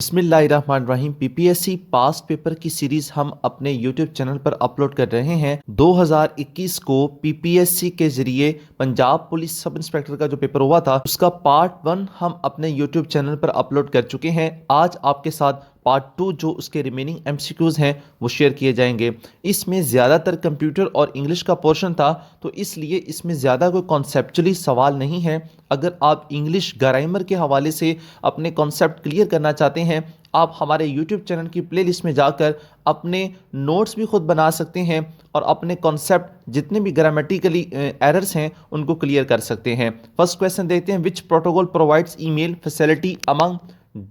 बिस्मिल्लाहिर्रहमानिर्रहीम। PPSC past paper की series हम अपने यूट्यूब चैनल पर अपलोड कर रहे हैं। 2021 को पीपीएससी के जरिए पंजाब पुलिस सब इंस्पेक्टर का जो पेपर हुआ था उसका पार्ट 1 हम अपने यूट्यूब चैनल पर अपलोड कर चुके हैं। आज आपके साथ पार्ट 2 जो उसके रिमेनिंग एमसीक्यूज हैं वो शेयर किए जाएंगे। इसमें ज़्यादातर कंप्यूटर और इंग्लिश का पोर्शन था, तो इसलिए इसमें ज़्यादा कोई कॉन्सेप्चुअली सवाल नहीं है। अगर आप इंग्लिश ग्रामर के हवाले से अपने कॉन्सेप्ट क्लियर करना चाहते हैं, आप हमारे यूट्यूब चैनल की प्लेलिस्ट में जाकर अपने नोट्स भी खुद बना सकते हैं और अपने कॉन्सेप्ट जितने भी ग्रामेटिकली एरर्स हैं उनको क्लियर कर सकते हैं। फर्स्ट क्वेश्चन देखते हैं, विच protocol provides email facility among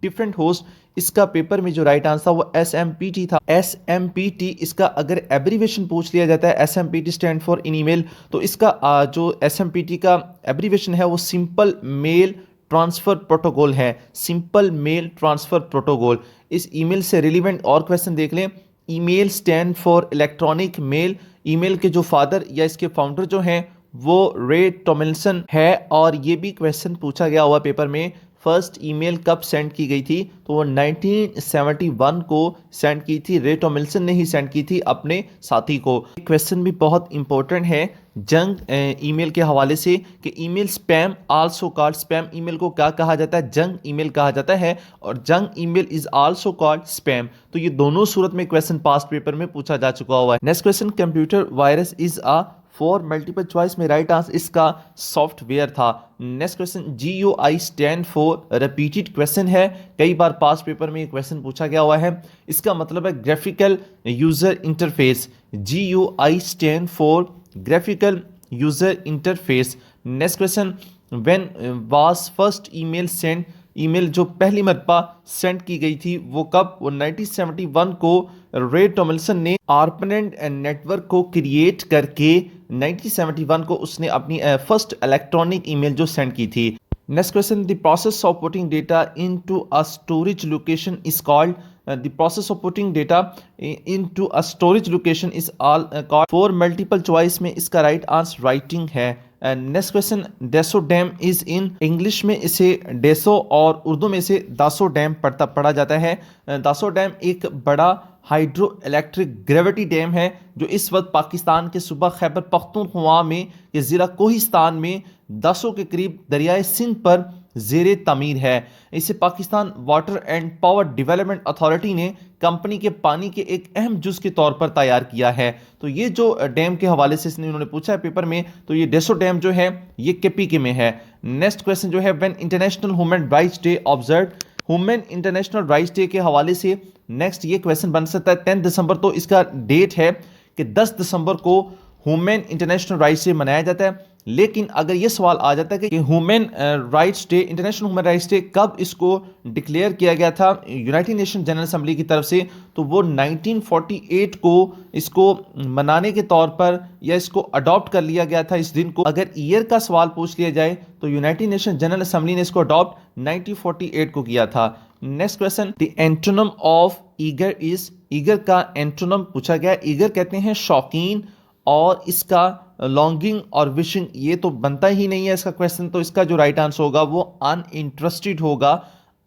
different host. इसका पेपर में जो राइट आंसर वो SMPT था। SMPT इसका अगर एब्रीवेशन पूछ लिया जाता है, SMPT stand for in email, तो इसका जो SMPT का एब्रीवेशन है वो सिंपल मेल ट्रांसफर प्रोटोकॉल है। Simple mail transfer protocol. इस ईमेल से रिलेवेंट और क्वेश्चन देख लें। Email stand for electronic mail. Email के जो फादर या इसके फाउंडर जो हैं वो रे टॉमिल्सन है, और ये भी क्वेश्चन पूछा गया हुआ पेपर में। फर्स्ट ईमेल कब सेंड की गई थी, तो वो 1971 को सेंड की थी। रे टॉमिल्सन ने ही सेंड की थी अपने साथी को। क्वेश्चन भी बहुत इंपॉर्टेंट है जंक ईमेल के हवाले से कि email spam also called. Spam email को क्या कहा जाता है? जंक ईमेल कहा जाता है, और junk email is also called spam. तो ये दोनों सूरत में क्वेश्चन पास्ट पेपर में पूछा जा चुका हुआ है। Next question, computer virus is a for multiple choice में राइट आंसर इसका सॉफ्टवेयर था। Next question, GUI stand for repeated question है। कई बार पास्ट पेपर में ये क्वेश्चन पूछा गया हुआ है। इसका मतलब है graphical user interface. GUI stand for graphical user interface. Next question, when was first email send. Email जो पहली मरतबा सेंड की गई थी वो कब? वो 1971 को रे टॉमिल्सन ने आर्पनेट नेटवर्क को क्रिएट करके 1971 को उसने अपनी फर्स्ट इलेक्ट्रॉनिक ईमेल जो सेंड की थी। Next question, the process of putting data into a storage location is called. The process of putting data into a storage location is called. For multiple choice में इसका right answer writing है। Next question, डेसो dam is in. English में इसे डेसो और उर्दू में इसे दासो डैम पढ़ा जाता है। दासो डैम एक बड़ा हाइड्रो इलेक्ट्रिक ग्रेविटी डैम है जो इस वक्त पाकिस्तान के सूबा खैबर पख्तूनख्वा में के ज़िला कोहिस्तान में दासो के करीब दरियाए सिंध पर ज़ेरे तमीर है। इसे Pakistan water and power development authority ने कंपनी के पानी के एक अहम जुज के तौर पर तैयार किया है। तो ये जो डैम के हवाले से इन्होंने पूछा है पेपर में, तो ये डेसो डैम जो है ये KPK में है। नेक्स्ट क्वेश्चन जो है, when international human rights day observe. Human international rights day के हवाले से नेक्स्ट ये क्वेश्चन बन सकता है 10 दिसंबर। तो इसका डेट है कि 10 दिसंबर को ह्यूमन इंटरनेशनल राइट्स डे मनाया जाता है। लेकिन अगर ये सवाल आ जाता है कि human rights day, international human rights day कब इसको डिक्लेयर किया गया था यूनाइटेड नेशन जनरल असेंबली की तरफ से, तो वो 1948 को इसको मनाने के तौर पर या इसको अडॉप्ट कर लिया गया था इस दिन को। अगर ईयर का सवाल पूछ लिया जाए तो यूनाइटेड नेशन जनरल असेंबली ने इसको अडॉप्ट 1948 को किया था। Next question, the antonym of eager is. Eager का एंटोनिम पूछा गया। ईगर कहते हैं शौकीन, और इसका लॉन्गिंग और विशिंग ये तो बनता ही नहीं है इसका क्वेश्चन। तो इसका जो राइट आंसर होगा वो अनइंटरेस्टेड होगा।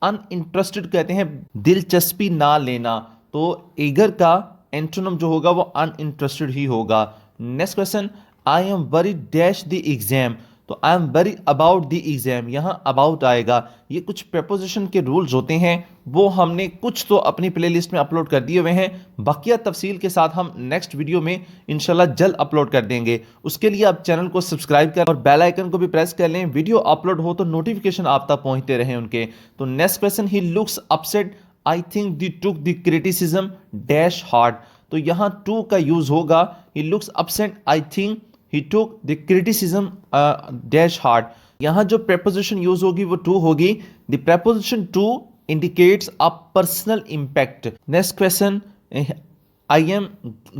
अनइंटरेस्टेड कहते हैं दिलचस्पी ना लेना, तो ईगर का एंटोनिम जो होगा वो अनइंटरेस्टेड ही होगा। Next question, I am very dash the exam. तो I am very about the exam, यहाँ अबाउट आएगा। ये कुछ प्रपोजिशन के रूल्स होते हैं, वो हमने कुछ तो अपनी प्लेलिस्ट में अपलोड कर दिए हुए हैं। बाकिया तफसील के साथ हम नेक्स्ट वीडियो में इंशाल्लाह जल्द अपलोड कर देंगे। उसके लिए आप चैनल को सब्सक्राइब कर और बेल आइकन को भी प्रेस कर लें। वीडियो अपलोड हो तो नोटिफिकेशन आप तक पहुंचते रहे उनके। तो next question, he looks upset I think the took the criticism dash hard. तो यहाँ टू का यूज होगा। He looks upset I think he took the criticism dash hard। यहाँ जो preposition यूज होगी वो to होगी। the preposition to indicates a personal impact। next question, I am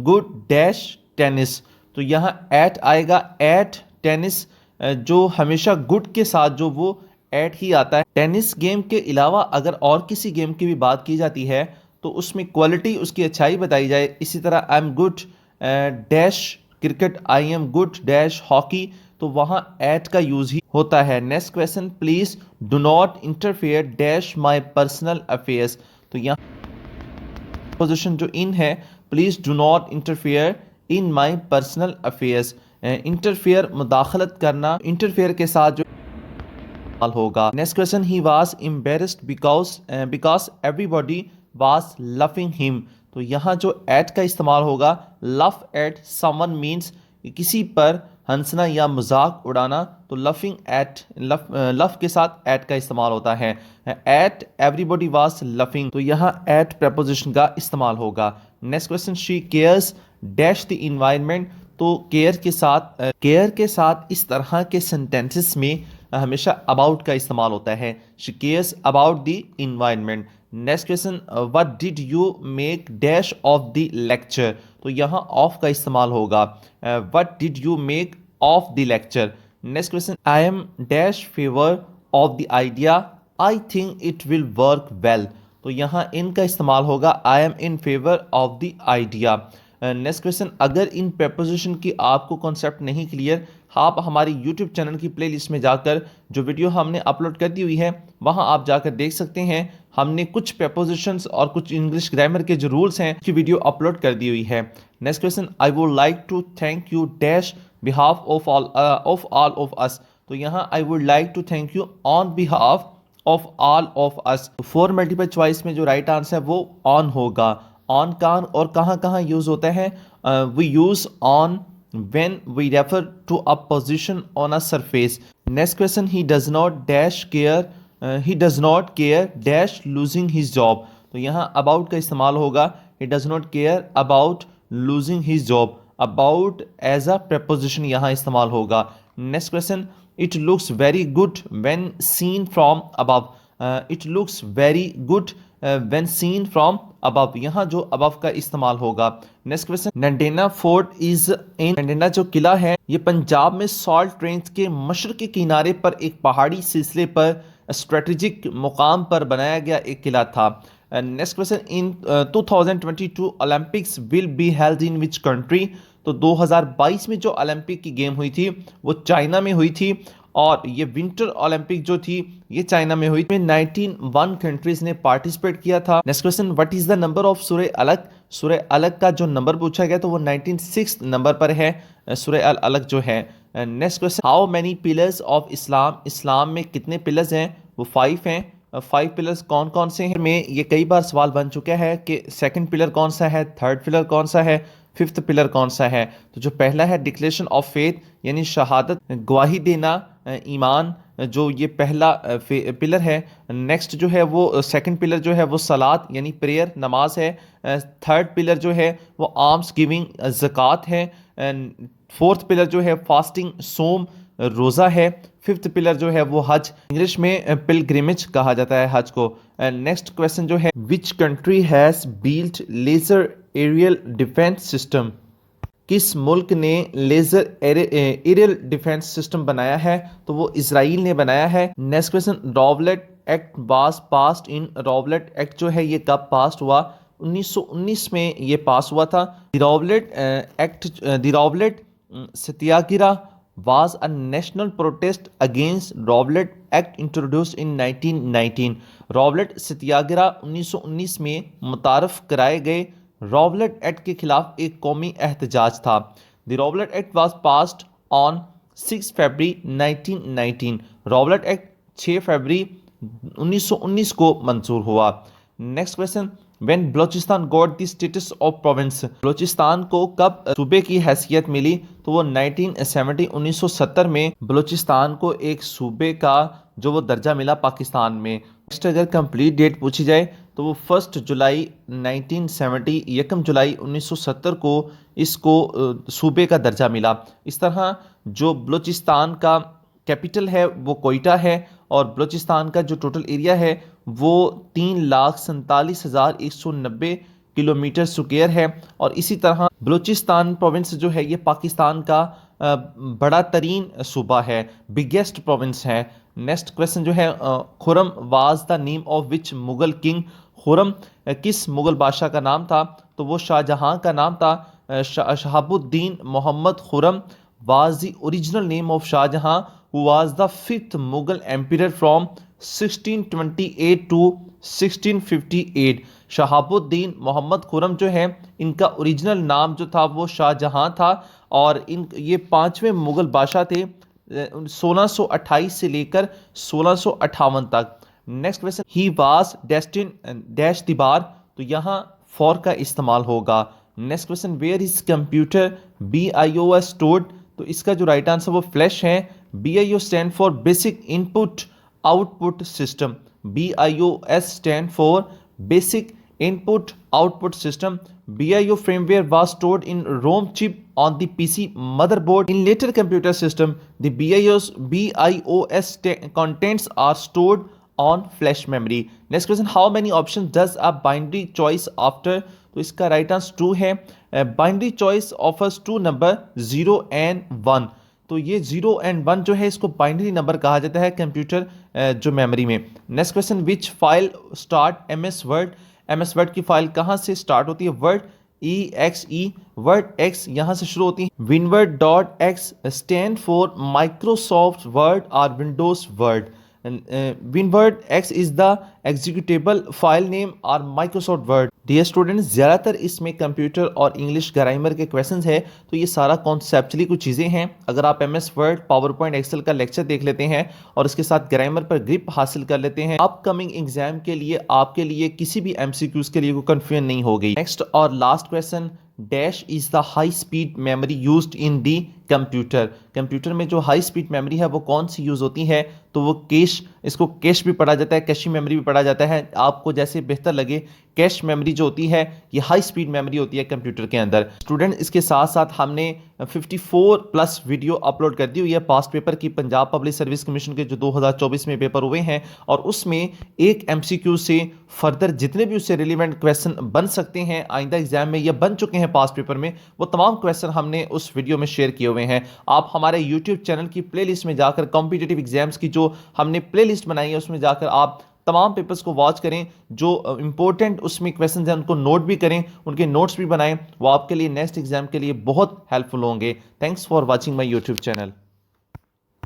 good dash tennis। तो यहाँ at आएगा। at tennis जो हमेशा good के साथ जो वो at ही आता है। टेनिस गेम के अलावा अगर और किसी गेम की भी बात की जाती है तो उसमें क्वालिटी उसकी अच्छाई बताई जाए। इसी तरह I am good dash cricket, I am good dash hockey. तो वहाँ एट का यूज ही होता है। Next question, please do not interfere dash my personal affairs. तो यहाँ पोजिशन जो इन है, please do not interfere in my personal affairs. Interfere मुदाखलत करना, इंटरफेयर के साथ जो होगा। Next question, he was embarrassed because everybody was loving him. तो यहाँ जो एट का इस्तेमाल होगा, लव एट समवन मीन्स किसी पर हंसना या मजाक उड़ाना, तो लविंग एट लव के साथ एट का इस्तेमाल होता है। एट एवरीबॉडी वाज लविंग, तो यहाँ एट प्रपोजिशन का इस्तेमाल होगा। Next question, she cares dash the environment. तो केयर के साथ इस तरह के सेंटेंसेस में हमेशा अबाउट का इस्तेमाल होता है। She cares about the environment. Next question, what did you make dash of the lecture. तो यहाँ ऑफ का इस्तेमाल होगा। What did you make of the lecture. Next question, I M dash favour of the idea, I think it will work well. तो यहाँ इन का इस्तेमाल होगा, I am in favour of the idea. Next question, अगर इन preposition की आपको concept नहीं clear, आप हमारी यूट्यूब चैनल की प्लेलिस्ट में जाकर जो वीडियो हमने अपलोड कर दी हुई है वहां आप जाकर देख सकते हैं। हमने कुछ प्रपोजिशंस और कुछ इंग्लिश ग्रामर के जो रूल्स हैं की वीडियो अपलोड कर दी हुई है। Next question, I would like to thank you dash behalf of all of us. तो यहाँ I would like to thank you on behalf of all of us. 4 multiple choice में जो राइट आंसर है वो ऑन होगा। On कान और कहाँ use होता है, we use on when we refer to a position on a surface. Next question, he does not care dash losing his job. तो यहाँ about का इस्तेमाल होगा, he does not care about losing his job. About as a preposition यहाँ इस्तेमाल होगा। Next question, it looks very good when seen from above. It looks very good when seen from above, यहाँ जो above का इस्तेमाल होगा। Next question, Nandana fort is in. Nandana जो किला है ये पंजाब में सॉल्ट रेंज के मशरकी किनारे पर एक पहाड़ी सिलसिले पर स्ट्रेटेजिक मुकाम पर बनाया गया एक किला था। Next question, in 2022 Olympics will be held in which country. तो 2022 में जो ओलंपिक की गेम हुई थी वो चाइना में हुई थी और ये विंटर ओलंपिक जो थी ये चाइना में हुई। 19 कंट्रीज ने पार्टिसिपेट किया था। Next question, what is the number of सूरह अलग। सूरह अलग का जो नंबर पूछा गया तो वो 96 नंबर पर है सूरह अल अलग जो है। Next question, how many pillars of Islam. Islam में कितने पिलर्स हैं, वो 5 हैं। 5 पिलर्स कौन कौन से हैं, में ये कई बार सवाल बन चुका है कि सेकंड पिलर कौन सा है, थर्ड पिलर कौन सा है, फिफ्थ पिलर कौन सा है। तो जो पहला है डिक्लेरेशन ऑफ फेथ यानी शहादत, गवाही देना, ईमान, जो ये पहला पिलर है। नेक्स्ट जो है वो सेकंड पिलर जो है वो सलात यानी प्रेयर नमाज है। थर्ड पिलर जो है वो आर्म्स गिविंग ज़कात है। फोर्थ पिलर जो है फास्टिंग सोम रोज़ा है। फिफ्थ पिलर जो है वो हज, इंग्लिश में पिलग्रिमेज कहा जाता है हज को। नेक्स्ट क्वेश्चन जो है, which country has built laser aerial defence system. किस मुल्क ने लेजर एरियल डिफेंस सिस्टम बनाया है, तो वो इजराइल ने बनाया है। Next question, Rowlatt act was passed in. Rowlatt act जो है ये कब पास हुआ, 1919 में ये पास हुआ था। The Rowlatt satyagraha was a national protest against Rowlatt Act introduced in 1919. रॉवलेट सत्याग्रह 1919 में मुतारफ कराए गए रॉवलेट एक्ट के खिलाफ एक कौमी एहतजाज था। The Rowlatt act was passed on 6 February 1919। Rowlatt act 6 फरवरी 1919 को मंजूर हुआ। Next question, When Balochistan got the status of province. Balochistan को कब सूबे की हैसियत मिली, तो वो 1970 में बलोचिस्तान को एक सूबे का जो वो दर्जा मिला पाकिस्तान में। नेक्स्ट अगर कंप्लीट डेट पूछी जाए तो वो 1 जुलाई 1970 1 जुलाई 1970 को इसको सूबे का दर्जा मिला। इस तरह जो बलोचिस्तान का कैपिटल है वो कोयटा है और बलोचिस्तान का जो टोटल एरिया है वो 3,47,190 किलोमीटर स्क्वायर है। और इसी तरह बलूचिस्तान प्रोविंस जो है ये पाकिस्तान का बड़ा तरीन सूबा है, बिगेस्ट प्रोविंस है। नेक्स्ट क्वेश्चन जो है, Khurram was the name of which Mughal king. Khurram किस मुगल बादशाह का नाम था, तो वो शाहजहां का नाम था। Shahabuddin Mohammad Khurram was the original name of Shah Jahan, who was the fifth Mughal emperor from 1628 to 1658। Shahabuddin Mohammad Khurram जो है, इनका ओरिजिनल नाम जो था वो शाहजहां था, और ये पांचवें मुगल बादशाह थे 1628 से लेकर 1658 तक। Next question, he was destined dash दीवार, तो यहाँ फॉर का इस्तेमाल होगा। Next question, where is computer BIOS stored, तो इसका जो राइट आंसर वो फ्लैश है। BIOS stand for basic input output system, BIOS stand for basic input output system। BIO firmware was stored in ROM chip on the PC motherboard। In later computer system, the BIOS contents are stored on flash memory। Next question, how many options does a binary choice after, तो इसका right answer 2 है। Binary choice offers 2 number 0 and 1, तो ये 0 and 1 जो है इसको binary number कहा जाता है कंप्यूटर जो मेमोरी में। Next question, which file start MS word, MS word की फाइल कहाँ से स्टार्ट होती है? वर्ड EXE, वर्ड X यहाँ से शुरू होती है। winword.x stand for Microsoft word और Windows word. winword.x is the executable file name और माइक्रोसॉफ्ट वर्ड। डियर स्टूडेंट्स, ज़्यादातर इसमें कंप्यूटर और इंग्लिश ग्रामर के क्वेश्चंस है, तो ये सारा कॉन्सेप्चुअली कुछ चीज़ें हैं। अगर आप MS word, PowerPoint, excel का लेक्चर देख लेते हैं और इसके साथ ग्रामर पर ग्रिप हासिल कर लेते हैं, अपकमिंग एग्जाम के लिए आपके लिए किसी भी MCQs के लिए कोई कन्फ्यूजन नहीं होगी। नेक्स्ट और last question, dash is the high speed memory used in the computer. Computer में जो हाई स्पीड मेमोरी है वो कौन सी यूज होती है? तो वो कैश, इसको कैश भी पढ़ा जाता है, कैशी मेमोरी भी पढ़ा जाता है, आपको जैसे बेहतर लगे। कैश मेमोरी जो होती है ये हाई स्पीड मेमोरी होती है कंप्यूटर के अंदर। स्टूडेंट, इसके साथ साथ हमने 54+ वीडियो अपलोड कर दी हुई है पास्ट पेपर की, पंजाब पब्लिक सर्विस कमीशन के जो 2024 में पेपर हुए हैं, और उसमें एक MCQ से फर्दर जितने भी उससे रिलेवेंट क्वेश्चन बन सकते हैं आइंदा एग्जाम में, ये बन चुके हैं पास्ट पेपर में, वो तमाम क्वेश्चन हमने उस वीडियो में शेयर किए हुए हैं। आप हमारे यूट्यूब चैनल की प्लेलिस्ट में जाकर कॉम्पिटिटिव एग्जाम्स की जो हमने प्लेलिस्ट बनाई है उसमें जाकर आप तमाम पेपर्स को वॉच करें, जो इंपॉर्टेंट उसमें क्वेश्चंस हैं उनको नोट भी करें, उनके नोट्स भी बनाएं, वो आपके लिए नेक्स्ट एग्जाम के लिए बहुत हेल्पफुल होंगे। Thanks for watching my YouTube channel.